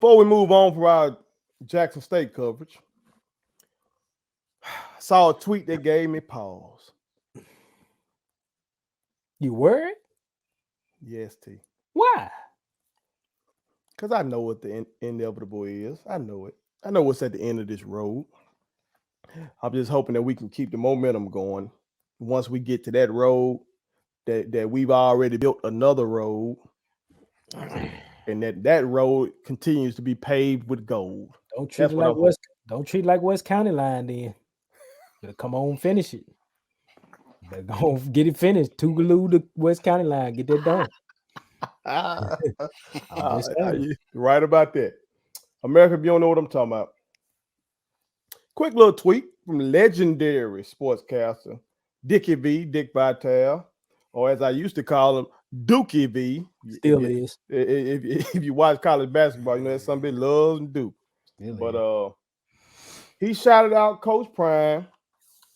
Before we move on for our Jackson State coverage, I saw a tweet that gave me pause. You worried? Yes, T. Why? Because I know what the inevitable is. I know it. I know what's at the end of this road. I'm just hoping that we can keep the momentum going. Once we get to that road, that we've already built another road, and that road continues to be paved with gold. Don't treat That's it what like I'm hoping. Don't treat it like West County line then. Better come on, finish it. Better go get it finished. Tougaloo to West County line. Get that done. I'm just saying. You're right about that. America, if you don't know what I'm talking about. Quick little tweet from legendary sportscaster Dick Vitale, or as I used to call him, Dookie V. Still is. If you watch college basketball, you know that somebody loves Duke. Still But is. he shouted out Coach Prime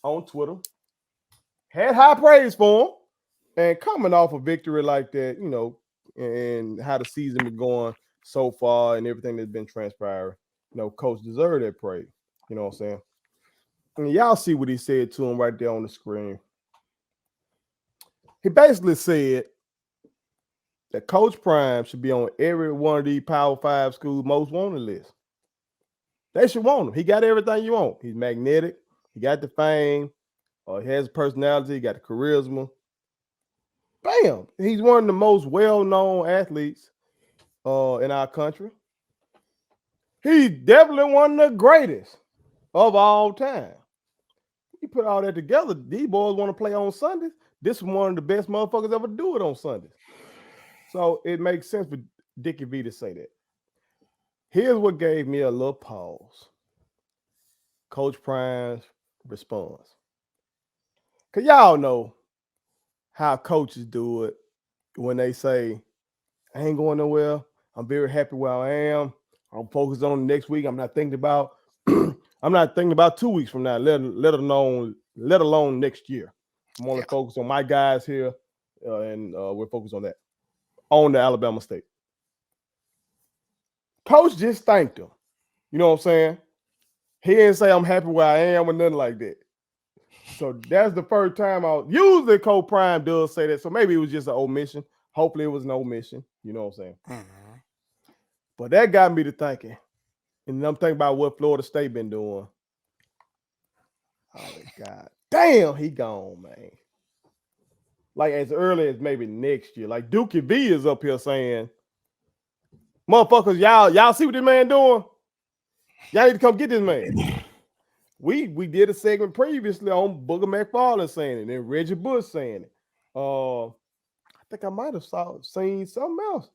on Twitter, had high praise for him, and coming off a victory like that, you know, and how the season been going so far and everything that's been transpiring, you know, Coach deserved that praise. You know what I'm saying? And y'all see what he said to him right there on the screen. He basically said that Coach Prime should be on every one of these Power 5 schools most wanted list. They should want him. He got everything you want. He's magnetic. He got the fame. He has personality. He got the charisma. Bam! He's one of the most well-known athletes in our country. He's definitely one of the greatest of all time. You put all that together, these boys want to play on Sundays. This is one of the best motherfuckers ever do it on Sundays. So it makes sense for Dickie V to say that. Here's what gave me a little pause. Coach Prime's response. Because y'all know how coaches do it when they say, I ain't going nowhere. I'm very happy where I am. I'm focused on the next week. I'm not thinking about 2 weeks from now, let alone next year. I'm only focused on my guys here, and we're focused on that. On the Alabama State. Coach just thanked him. You know what I'm saying? He didn't say I'm happy where I am or nothing like that. So that's the first time usually Coach Prime does say that. So maybe it was just an omission. Hopefully it was an omission. You know what I'm saying? Mm-hmm. But that got me to thinking. And I'm thinking about what Florida State been doing. Oh, God. Damn, he gone, man. Like as early as maybe next year. Like Dookie V is up here saying, motherfuckers, y'all see what this man doing? Y'all need to come get this man. We did a segment previously on Booger McFarland saying it and Reggie Bush saying it. I think I might have seen something else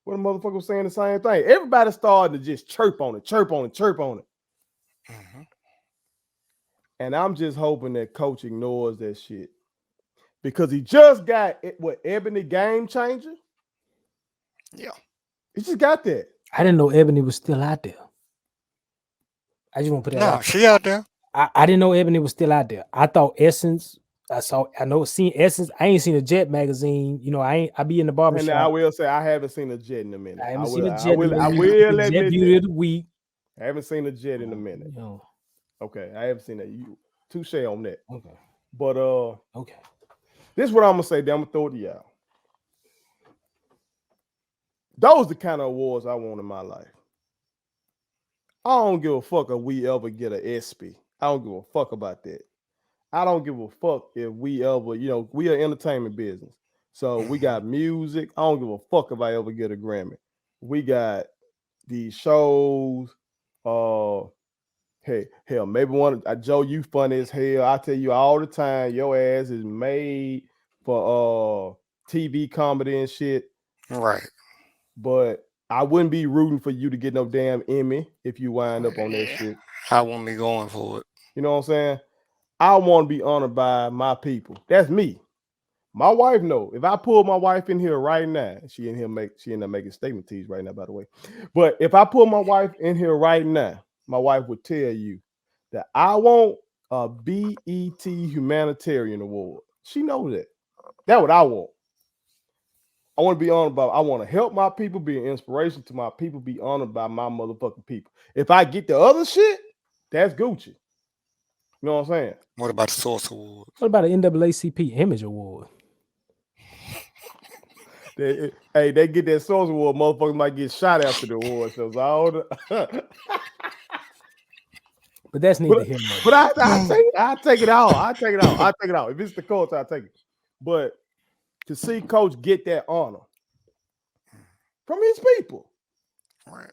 where the motherfucker was saying the same thing. Everybody started to just chirp on it. Mm-hmm. And I'm just hoping that Coach ignores that shit. Because he just got Ebony Game Changer. Yeah. He just got that. I didn't know Ebony was still out there. I just want to put that out there. She out there. I didn't know Ebony was still out there. I thought Essence. Seen Essence. I ain't seen a Jet magazine. You know, I be in the barbershop. And I will say I haven't seen a Jet in a minute. I haven't seen a Jet. I will admit Jet Beauty of the Week. I haven't seen a Jet in a minute. No. Okay, I haven't seen that. You touche on that. Okay. But okay. This is what I'm gonna say. Then I'm gonna throw it to y'all. Those are the kind of awards I want in my life. I don't give a fuck if we ever get an ESPY. I don't give a fuck about that. I don't give a fuck if we ever, we are entertainment business. So we got music. I don't give a fuck if I ever get a Grammy. We got these shows. Hell, maybe one. Joe, you funny as hell. I tell you all the time, your ass is made for TV comedy and shit. Right. But I wouldn't be rooting for you to get no damn Emmy if you wind up on that shit. I won't be going for it. You know what I'm saying? I want to be honored by my people. That's me. My wife knows. If I pull my wife in here right now, she in there making statement tees right now, by the way. But if I pull my wife in here right now, my wife would tell you that I want a BET Humanitarian Award. She knows that. That's what I want. I want to be honored by. I want to help my people, be an inspiration to my people, be honored by my motherfucking people. If I get the other shit, that's Gucci. You know what I'm saying? What about the Source Award? What about an NAACP Image Award? They get that Source Award, motherfuckers might get shot after the award shows. But that's neither here nor But there. I take it out. I take it out. I take it out. If it's the coach, I take it. But to see Coach get that honor from his people, Right.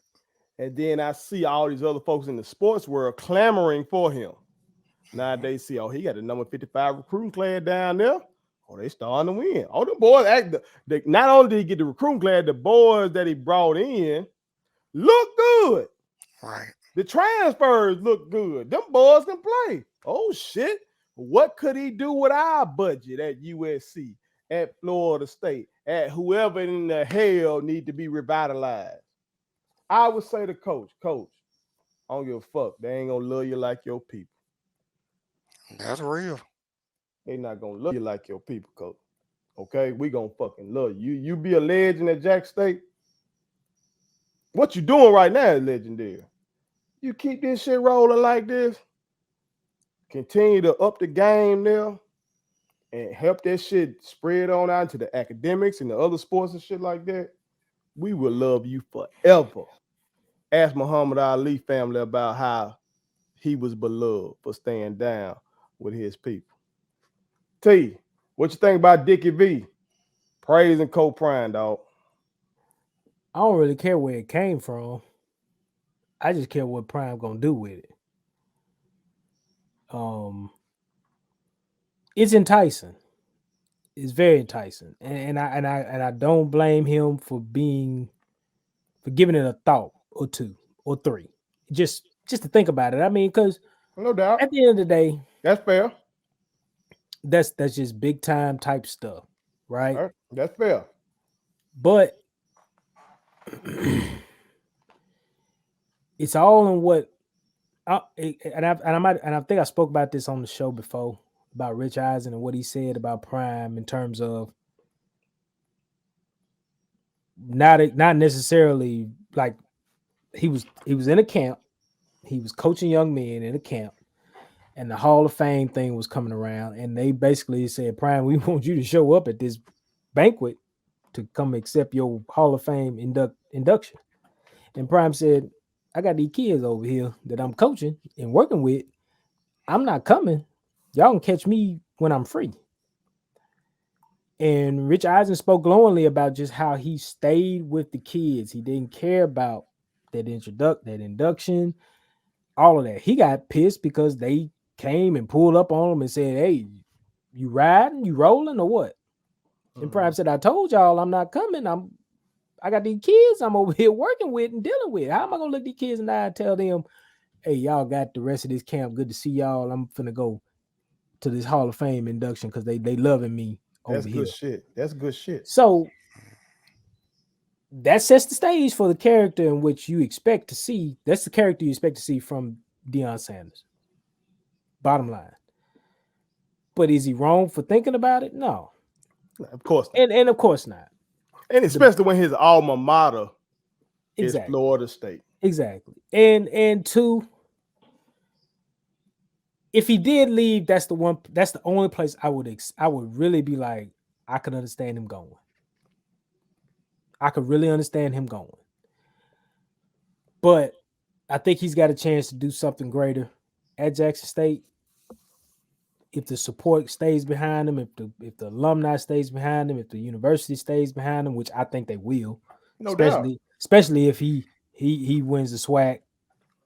and then I see all these other folks in the sports world clamoring for him. Now they see, oh, he got the number 55 recruiting class down there. Oh, they starting to win. Oh, the boys not only did he get the recruiting class, the boys that he brought in look good. Right. The transfers look good. Them boys can play. Oh shit. What could he do with our budget at USC, at Florida State, at whoever in the hell need to be revitalized? I would say to coach, I don't give a fuck. They ain't gonna love you like your people. That's real. They not gonna love you like your people, coach. Okay, we gonna fucking love you. You be a legend at Jack State. What you doing right now is legendary. You keep this shit rolling like this, continue to up the game there, and help that shit spread on out to the academics and the other sports and shit like that. We will love you forever. Ask Muhammad Ali family about how he was beloved for staying down with his people. T, what you think about Dickie V? Praise and co-prime, dog. I don't really care where it came from. I just care what Prime gonna do with it. It's enticing. It's very enticing, and I don't blame him for giving it a thought or two or three, just to think about it. I mean, because No doubt. at the end of the day, That's fair. that's just big time type stuff, right? All right. That's fair. But it's all in what, I think I spoke about this on the show before about Rich Eisen and what he said about Prime in terms of not necessarily like he was in a camp, he was coaching young men in a camp, and the Hall of Fame thing was coming around, and they basically said, Prime, we want you to show up at this banquet to come accept your Hall of Fame induction. And Prime said, I got these kids over here that I'm coaching and working with. I'm not coming. Y'all can catch me when I'm free. And Rich Eisen spoke glowingly about just how he stayed with the kids. He didn't care about that induction, all of that. He got pissed because they came and pulled up on him and said, hey, you riding, you rolling, or what? And Prime said, I told y'all I'm not coming. I got these kids I'm over here working with and dealing with. How am I gonna look these kids in the eye and tell them, hey, y'all got the rest of this camp. Good to see y'all. I'm finna go to this Hall of Fame induction because they loving me over That's here. good shit. That's good shit. So that sets the stage for the character in which you expect to see. That's the character you expect to see from Deion Sanders. Bottom line. But is he wrong for thinking about it? No. Of course not. And of course not. And especially when his alma mater is Exactly. Florida State. Exactly. And two, if he did leave, that's the only place I would really be like, I could understand him going. I could really understand him going. But I think he's got a chance to do something greater at Jackson State. If the support stays behind him, if the alumni stays behind him, if the university stays behind him, which I think they will, No doubt. especially if he wins the SWAC,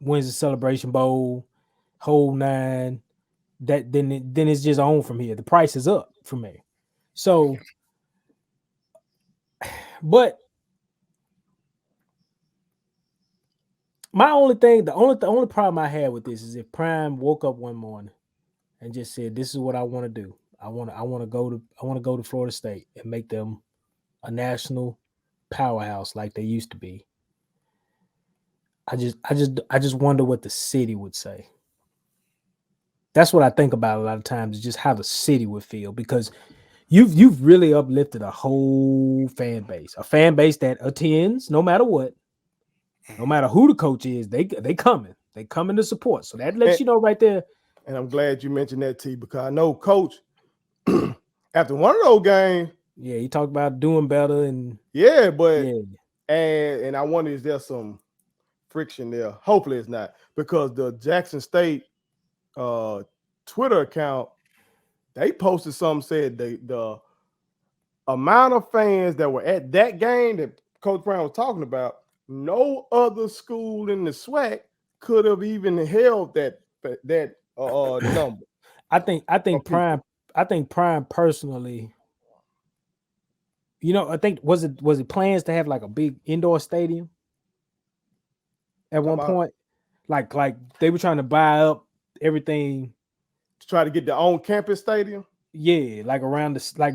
wins the Celebration Bowl, whole nine, that then it's just on from here. The price is up from there. So, but my only thing, the only problem I had with this is if Prime woke up one morning and just said, "This is what I want to do. I want to go to Florida State and make them a national powerhouse like they used to be." I just wonder what the city would say. That's what I think about a lot of times, is just how the city would feel, because You've really uplifted a whole a fan base that attends no matter what, no Mhm. matter who the coach is. They coming to support. So that lets And, you know right there. and I'm glad you mentioned that, T, because I know Coach after one of those games, Yeah, he talked about doing better and yeah, but yeah, and I wonder is there some friction there? Hopefully it's not because the Jackson State uh Twitter account they posted something said the amount of fans that were at that game that Coach Brown was talking about, no other school in the SWAC could have even held that number I of think people. Prime personally, I think was it plans to have like a big indoor stadium at Talking one about point? Like they were trying to buy up everything. to try to get their own campus stadium. Yeah, like around the I,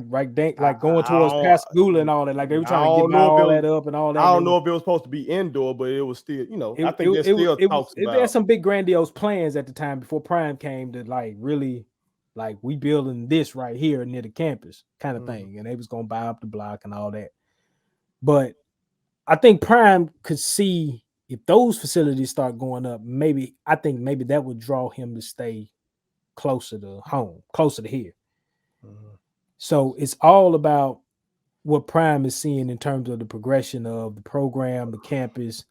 like going I towards Pascagoula and all that. Like they were I trying to get don't buy know if it all was that up and all that. I And they don't was know if it was supposed to be indoor, but it was still, it I it think there's still talks it had about. some big grandiose plans at the time before Prime came to like really like we building this right here near the campus kind of Mhm. thing, and they was gonna buy up the block and all that. But I think Prime could see if those facilities start going up, maybe I think maybe that would draw him to stay closer to home, closer to here. Mhm. So it's all about what Prime is seeing in terms of the progression of the program, the campus,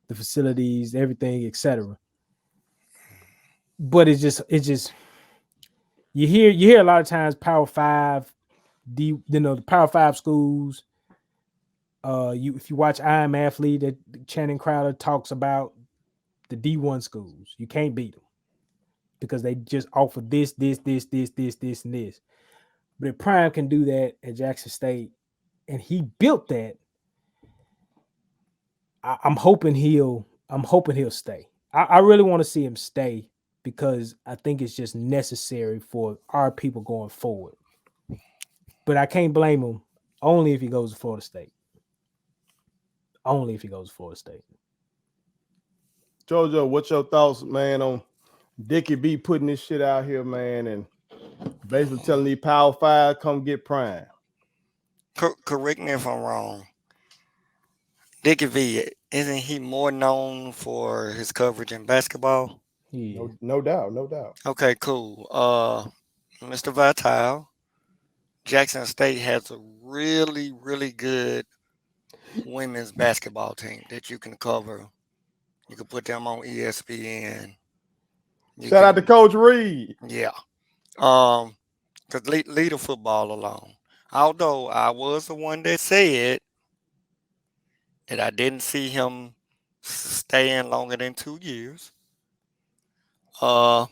the facilities, everything, etc. But it's just you hear a lot of times Power Five, the Power Five schools. You if you watch I Am Athlete, that Channing Crowder talks about the D1 schools. You can't beat them because they just offer this, and this. But if Prime can do that at Jackson State, and he built that, I'm hoping he'll stay. I really want to see him stay because I think it's just necessary for our people going forward. But I can't blame him only if he goes to Florida State. Only if he goes to Florida State. Jojo, what's your thoughts, man, on Dickie B putting this shit out here, man, and basically telling these Power Five come get Prime? Correct me if I'm wrong. Dickie V, isn't he more known for his coverage in basketball? Yeah. No doubt, no doubt. Okay, cool. Mr. Vitale, Jackson State has a really, really good women's basketball team that you can cover. You can put them on ESPN. You Shout out to can, Coach Reed. yeah. Cause leave the football alone. Although I was the one that said that I didn't see him staying longer than 2 years. Uh,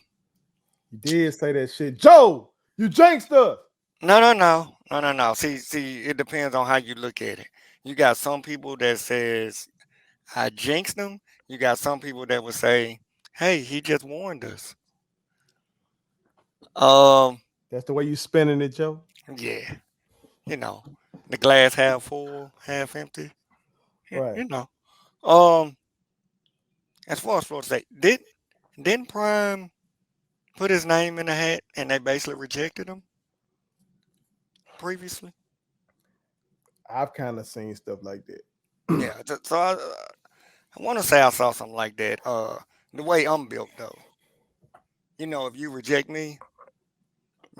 You did say that shit. Joe, you jinxed us. no. See, it depends on how you look at it. You got some people that says I jinxed him. You got some people that would say, "Hey, he just warned us." Um, That's the way you spinning it, Joe. yeah, you know, the glass half full, half empty. Right. You know. Um, as far as Florida State, didn't Prime put his name in the hat and they basically rejected him previously? I've kind of seen stuff like that. Yeah. So I want to say I saw something like that. The way I'm built though, if you reject me,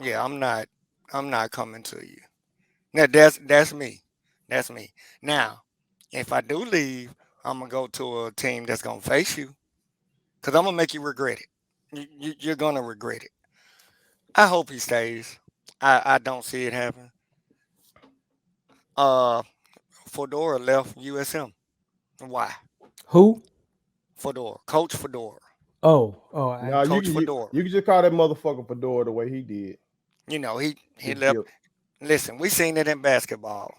yeah, I'm not coming to you. Now that's me. That's me. Now, if I do leave, I'm gonna go to a team that's gonna face you, cause I'm gonna make you regret it. You're gonna regret it. I hope he stays. I don't see it happen. Uh, Fedora left USM. Why? Who? Fedora, Coach Fedora, Oh, I No, you Coach can you, Fedora. you can just call that motherfucker Fedora the way he did. He Get left. killed. Listen, we seen it in basketball.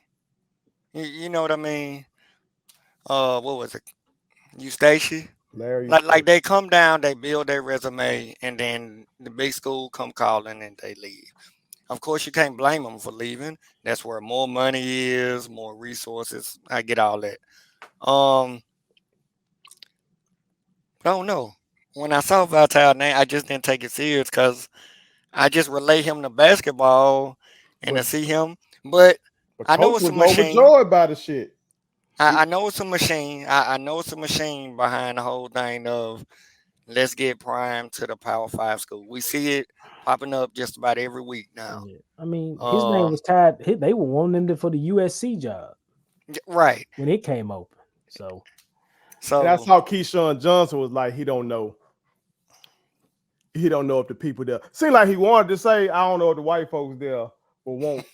You know what I mean? What was it? Eustacia? Larry Like Eustace. they come down, they build their resume, and then the big school come calling and they leave. Of course, you can't blame them for leaving. That's where more money is, more resources. I get all that. Um, I don't know. When I saw Vitale name, I just didn't take it serious because I just relate him to basketball, and But to see him. But I know coach it's a was machine. overjoyed by the shit. I know it's a machine. I know it's a machine behind the whole thing of let's get Prime to the Power 5 school. We see it popping up just about every week now. Yeah. I mean, his name was tied. They were wanting him for the USC job Right. when it came open. So And I So saw Keyshawn Johnson was like, he don't know. He don't know if the people there. Seemed like he wanted to say, I don't know if the white folks there will want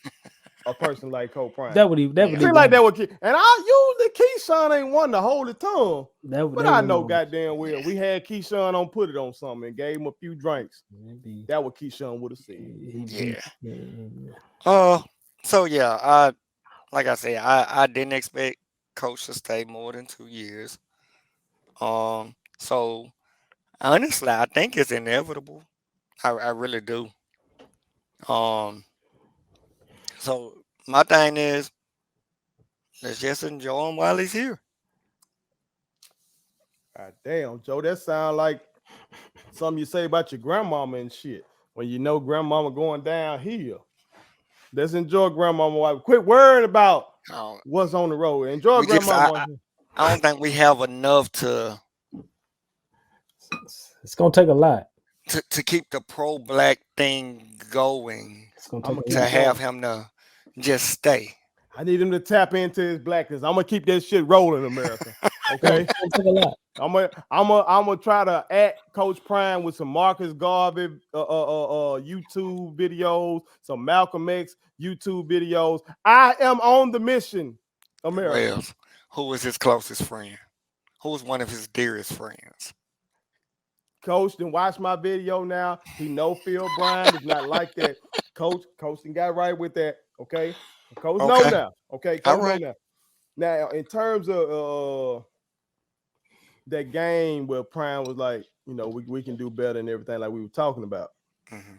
a person like Coach Prime. that would he Yeah. Seemed like that would keep. And I usually Keyshawn ain't one to hold his tongue. But I know goddamn well we had Keyshawn on put it on something and gave him a few drinks. That what Keyshawn would have said. Yeah. So yeah, like I said, I didn't expect Coach to stay more than 2 years. So honestly, I think it's inevitable. I really do. So my thing is, let's just enjoy him while he's here. God damn, Joe, that sound like something you say about your grandmama and shit. When you know grandmama going downhill. Let's enjoy grandmama while quit worrying about what's on the road. Enjoy grandmama. I don't think we have enough to. It's gonna take a lot to keep the pro-black thing going. It's gonna take to have him to just stay. I need him to tap into his blackness. I'm gonna keep that shit rolling, America. Okay. It's gonna take a lot. I'm gonna try to act Coach Prime with some Marcus Garvey YouTube videos, some Malcolm X YouTube videos. I am on the mission, America. Well, who is his closest friend? Who is one of his dearest friends? Coach didn't watch my video now. He know Phil Bryan is not like that. Coach done got right with that. Okay. Coach know now. Okay. Coach know now. Now, in terms of that game where Prime was like, we can do better and everything like we were talking about. Mm-hmm.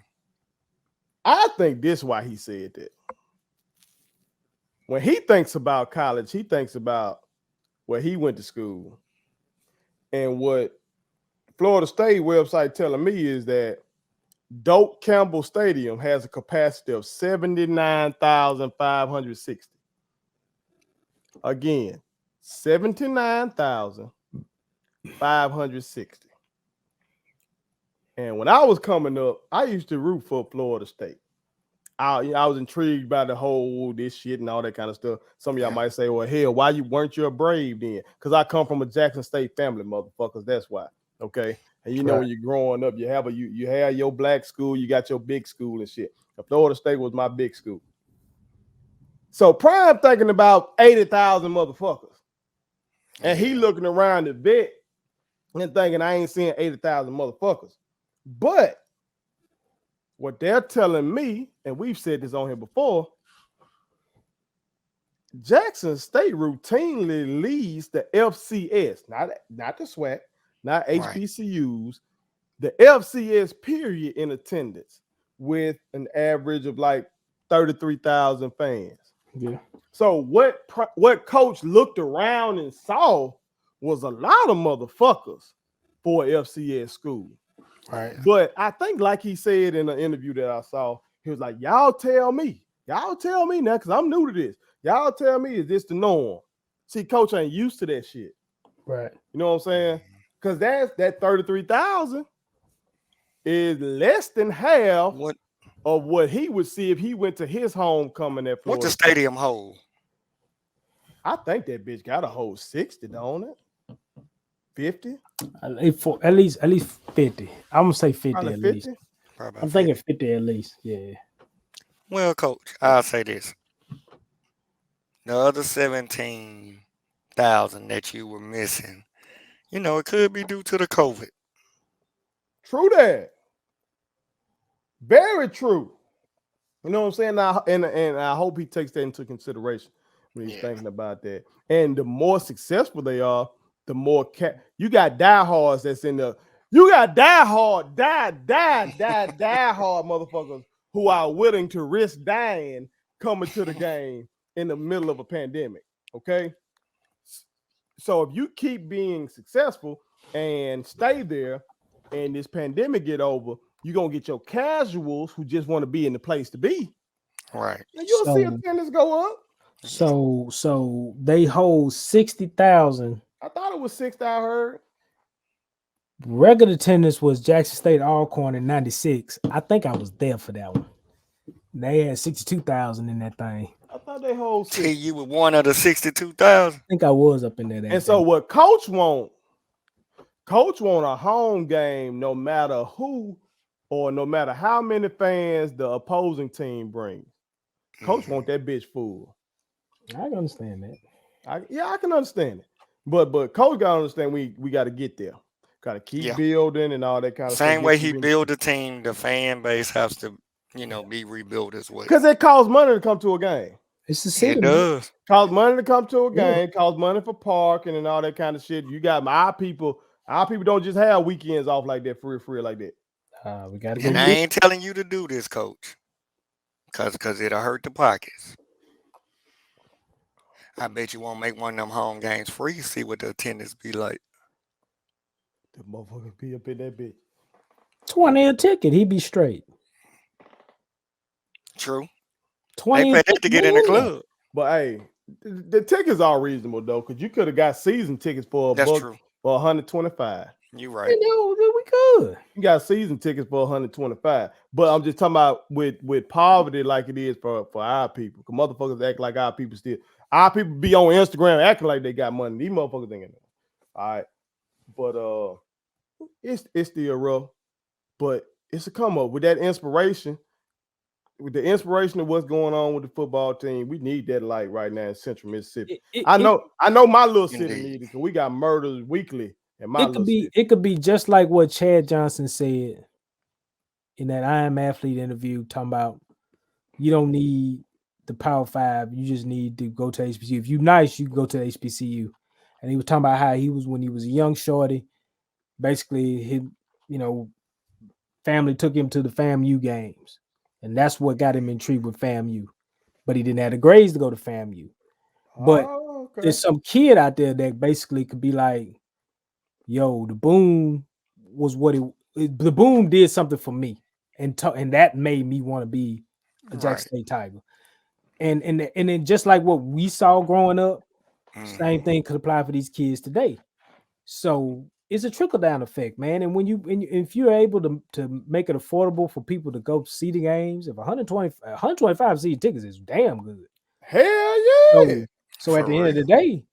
I think this is why he said that. When he thinks about college, he thinks about where he went to school. And what Florida State website telling me is that Doak Campbell Stadium has a capacity of 79,560. Again, 79,560. And when I was coming up, I used to root for Florida State. I was intrigued by the whole this shit and all that kind of stuff. Some of y'all might say, well, hell, why weren't you a Brave then? Because I come from a Jackson State family, motherfuckers. That's why. Okay. And know when you're growing up, you have your black school, you got your big school and shit. Florida State was my big school. So Prime thinking about 80,000 motherfuckers. And he looking around the vet and thinking I ain't seeing 80,000 motherfuckers. But what they're telling me, and we've said this on here before, Jackson State routinely leads the FCS, not the SWAC, not HBCUs, the FCS period in attendance with an average of like 33,000 fans. Yeah. So what Coach looked around and saw was a lot of motherfuckers for an FCS school. Right. But I think like he said in an interview that I saw, he was like, y'all tell me now, because I'm new to this. Y'all tell me, is this the norm? See, Coach ain't used to that shit. Right. You know what I'm saying? Because that 33,000 is less than half of what he would see if he went to his homecoming at Florida. What's the stadium hold? I think that bitch got to hold 60, don't it? 50? At least 50. I'm gonna say 50 Probably at 50? least. I'm thinking 50 at least. Yeah. Well, Coach, I'll say this. The other 17,000 that you were missing, it could be due to the COVID. True that. Very true. You know what I'm saying? Now, and I hope he takes that into consideration when he's thinking about that. And the more successful they are, the more you got diehards that's in the. You got diehard motherfuckers who are willing to risk dying coming to the game in the middle of a pandemic. Okay. So if you keep being successful and stay there, and this pandemic get over, you're gonna get your casuals who just want to be in the place to be. Right. And you'll see So attendance go up. so they hold 60,000. I thought it was 6 that I heard. Regular attendance was Jackson State Alcorn in 96. I think I was there for that one. They had 62,000 in that thing. I thought they hold 6. See, you were one of the 62,000. I think I was up in there. That And so day. what Coach want a home game no matter who or no matter how many fans the opposing team brings. Coach want that bitch full. I can understand that. I can understand it. But Coach gotta understand we got to get there. Got to keep building and all that kind of stuff. Same way he build a team, the fan base has to, be rebuilt as well. Because it costs money to come to a game. It's the city. It does. Costs money to come to a game. Costs money for parking and all that kind of shit. You got our people. Our people don't just have weekends off like that, free like that. We got to And I ain't telling you to do this, Coach, because it'll hurt the pockets. I bet you won't make one of them home games free. See what the attendance be like. The motherfuckers be up in that bitch. $20 a ticket. He be straight. True. 20 They pay that to get in the club. But hey, the tickets are reasonable though, because you could have got season tickets for That's true. For $125. You right. We could. You got season tickets for $125. But I'm just talking about with poverty like it is for our people. Because motherfuckers act like our people still. Our people be on Instagram acting like they got money. These motherfuckers ain't in there. All right. But it's still rough. But it's a come up with that inspiration. With the inspiration of what's going on with the football team, we need that light right now in Central Mississippi. I know my little city needs it because we got murders weekly in my little city. It could be just like what Chad Johnson said in that I Am Athlete interview, talking about you don't need the Power 5, you just need to go to HBCU. If you're nice, you can go to HBCU. And he was talking about how he was when he was a young shorty. Basically, his family took him to the FAMU games. And that's what got him intrigued with FAMU. But he didn't have the grades to go to FAMU. But there's some kid out there that basically could be like, yo, the boom was the boom did something for me. And that made me want to be a Jackson State Tiger. And then just like what we saw growing up, same thing could apply for these kids today. So it's a trickle-down effect, man. And if you're able to make it affordable for people to go see the games, if 125 seat tickets is damn good. Hell yeah. So at the end of the day,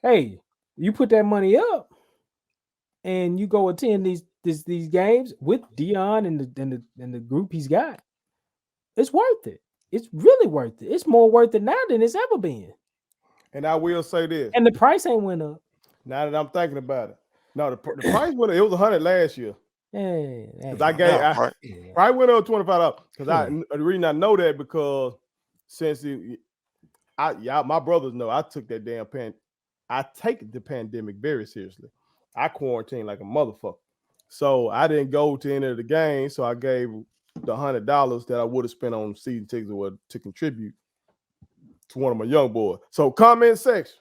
hey, you put that money up and you go attend these games with Deion and the group he's got. It's worth it. It's really worth it. It's more worth it now than it's ever been. And I will say this. And the price ain't went up. Now that I'm thinking about it. No, the price went up. It was $100 last year. Because I went up $25. Because the reason I know that because since my brothers know I took that damn I take the pandemic very seriously. I quarantined like a motherfucker. So I didn't go to any of the games. So I gave the $100 that I would have spent on season tickets or to contribute to one of my young boys. So comment section.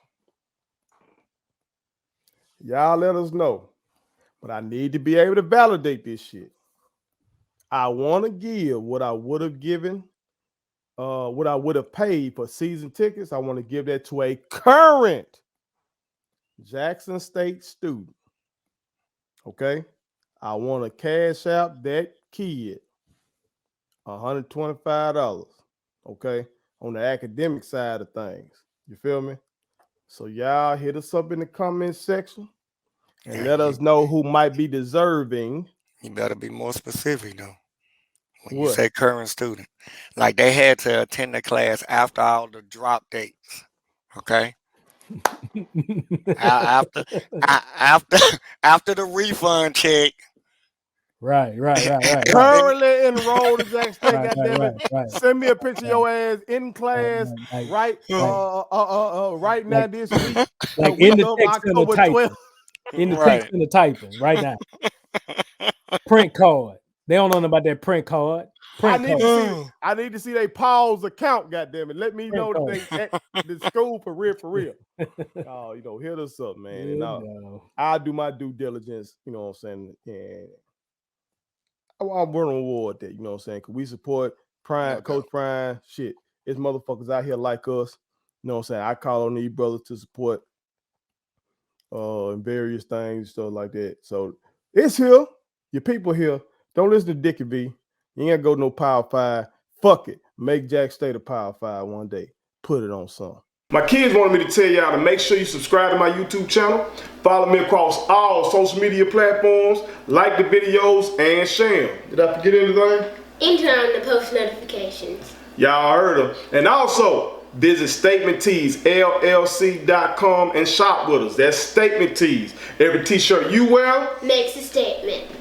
Y'all let us know. But I need to be able to validate this shit. I want to give what I would have given, what I would have paid for season tickets. I want to give that to a current Jackson State student. Okay? I want to cash out that kid $125. Okay? On the academic side of things. You feel me? So y'all hit us up in the comment section and let us know who might be deserving. You better be more specific though. When you say current student, like they had to attend the class after all the drop dates. Okay. after the refund check. Right. Currently enrolled in Jackson State. Right. Send me a picture of your ass in class right now this week. Like in the text and the typing. In the text and the typing right now. Print card. They don't know about that print card. I need to see they Paul's account, goddammit. Let me know that they at the school for real. Oh, hit us up, man. I'll do my due diligence, you know what I'm saying? And I'm running reward that, you know what I'm saying? Because we support Prime, No Coach doubt. Prime, shit. It's motherfuckers out here like us. You know what I'm saying? I call on these brothers to support and various things, stuff like that. So it's here. Your people here. Don't listen to Dickie V. You ain't gotta go to no Power 5. Fuck it. Make Jack State a Power 5 one day. Put it on some. My kids wanted me to tell y'all to make sure you subscribe to my YouTube channel. Follow me across all social media platforms. Like the videos and share them. Did I forget anything? And turn on the post notifications. Y'all heard them. And also, visit Statement Tees, LLC.com and shop with us. That's Statement Tees. Every t-shirt you wear Makes a statement.